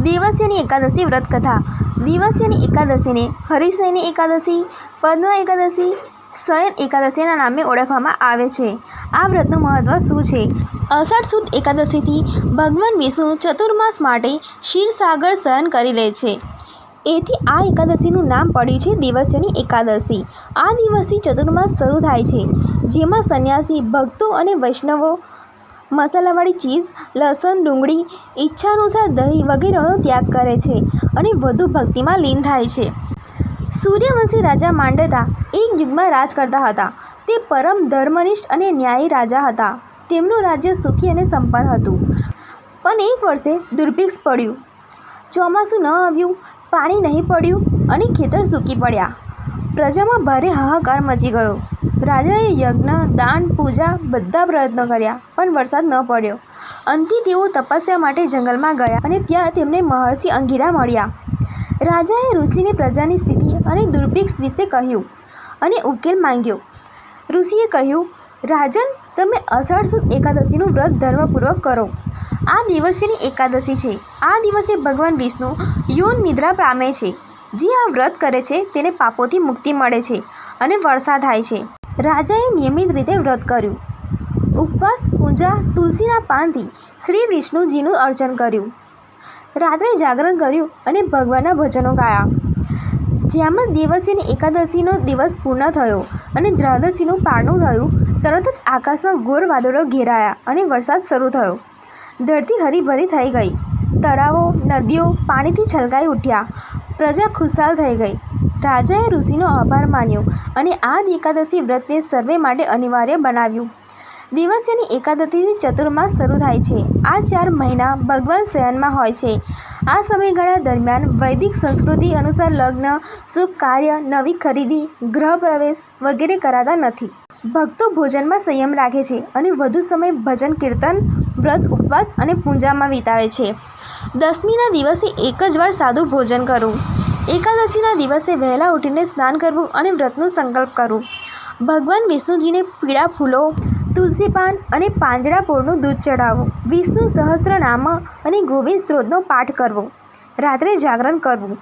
દેવસ્યની એકાદશી વ્રત કથા. દેવસ્યની એકાદશીને હરિશયની એકાદશી, પદ્મ એકાદશી, શયન એકાદશીના નામે ઓળખવામાં આવે છે. આ વ્રતનું મહત્વ શું છે? અષાઢ સુદ એકાદશીથી ભગવાન વિષ્ણુ ચતુર્માસ માટે ક્ષીરસાગર શયન કરી લે છે. એથી આ એકાદશીનું નામ પડ્યું છે દેવસ્યની એકાદશી. આ દિવસથી ચતુર્માસ શરૂ થાય છે, જેમાં સંન્યાસી, ભક્તો અને વૈષ્ણવો મસાલાવાળી ચીઝ, લસણ, ડુંગળી, ઈચ્છાનુસાર દહીં વગેરેનો ત્યાગ કરે છે અને વધુ ભક્તિમાં લીન થાય છે. સૂર્યવંશી રાજા માંડતા એક યુગમાં રાજ કરતા હતા. તે પરમ ધર્મનિષ્ઠ અને ન્યાયી રાજા હતા. તેમનું રાજ્ય સુખી અને સંપન્ન હતું. પણ એક વર્ષે દુર્ભિક્ષ પડ્યું. ચોમાસું ન આવ્યું, પાણી નહીં પડ્યું અને ખેતર સૂકી પડ્યા. પ્રજામાં ભારે હાહાકાર મચી ગયો. રાજાએ યજ્ઞ, દાન, પૂજા બધા પ્રયત્નો કર્યા, પણ વરસાદ ન પડ્યો. અંતે તેઓ તપસ્યા માટે જંગલમાં ગયા અને ત્યાં તેમને મહર્ષિ અંગિરા મળ્યા. રાજાએ ઋષિને પ્રજાની સ્થિતિ અને દુર્ભિક્ષ વિશે કહ્યું અને ઉકેલ માંગ્યો. ઋષિએ કહ્યું, રાજન, તમે અષાઢ સુદ એકાદશીનું વ્રત ધર્મપૂર્વક કરો. આ દેવસ્યની એકાદશી છે. આ દિવસે ભગવાન વિષ્ણુ યોન નિદ્રા પામે છે. જે આ વ્રત કરે છે તેને પાપોથી મુક્તિ મળે છે અને વર્ષા થાય છે. રાજાએ નિયમિત રીતે વ્રત કર્યું. ઉપવાસ, પૂજા, તુલસીના પાનથી શ્રી વિષ્ણુજીનું અર્ચન કર્યું. રાત્રે જાગરણ કર્યું અને ભગવાનના ભજનો ગાયા. જેમ જ દેવસ્યની એકાદશીનો દિવસ પૂર્ણ થયો અને દ્વાદશીનું પારણું થયું, તરત જ આકાશમાં ઘોર વાદળો ઘેરાયા અને વરસાદ શરૂ થયો. ધરતી હરીભરી થઈ ગઈ. તળાવો, નદીઓ પાણીથી છલકાઈ ઉઠ્યા. પ્રજા ખુશહાલ થઈ ગઈ. રાજાએ ઋષિનો આભાર માન્યો અને આ એકાદશી વ્રતને સર્વે માટે અનિવાર્ય બનાવ્યું. દેવસ્યની એકાદશીથી ચતુર્માસ શરૂ થાય છે. આ 4 મહિના ભગવાન શયનમાં હોય છે. આ સમયગાળા દરમિયાન વૈદિક સંસ્કૃતિ અનુસાર લગ્ન, શુભ કાર્ય, નવી ખરીદી, ગૃહ પ્રવેશ વગેરે કરાતા નથી. ભક્તો ભોજનમાં સંયમ રાખે છે અને વધુ સમય ભજન, કીર્તન, વ્રત, ઉપવાસ અને પૂજામાં વિતાવે છે. દશમીના દિવસે એક જ વાર સાદું ભોજન કરવું. એકાદશીના દિવસે વહેલા ઉઠીને સ્નાન કરવું અને વ્રતનો સંકલ્પ કરવો. ભગવાન વિષ્ણુજીને પીળા ફૂલો, તુલસી પાન અને પાંજરા પોળનું દૂધ ચડાવવું. વિષ્ણુ સહસ્ત્રનામ અને ગોવિંદ સ્ત્રોતનો પાઠ કરવો. રાત્રે જાગરણ કરવું.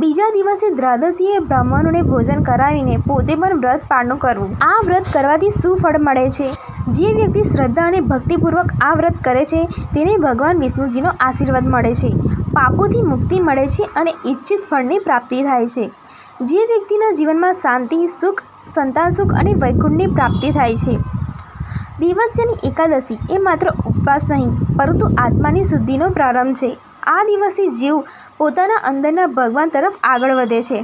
બીજા દિવસે દ્વાદશીએ બ્રાહ્મણોને ભોજન કરાવીને પોતે પણ વ્રત પાળનું કરવું. આ વ્રત કરવાથી શું ફળ મળે છે? જે વ્યક્તિ શ્રદ્ધા અને ભક્તિપૂર્વક આ વ્રત કરે છે તેને ભગવાન વિષ્ણુજીનો આશીર્વાદ મળે છે, પાપોથી મુક્તિ મળે છે અને ઈચ્છિત ફળની પ્રાપ્તિ થાય છે. જે વ્યક્તિના જીવનમાં શાંતિ, સુખ, સંતાન સુખ અને વૈકુંઠની પ્રાપ્તિ થાય છે. દેવસ્યની એકાદશી એ માત્ર ઉપવાસ નહીં, પરંતુ આત્માની શુદ્ધિનો પ્રારંભ છે. આ દિવસે જીવ પોતાના અંદરના ભગવાન તરફ આગળ વધે છે.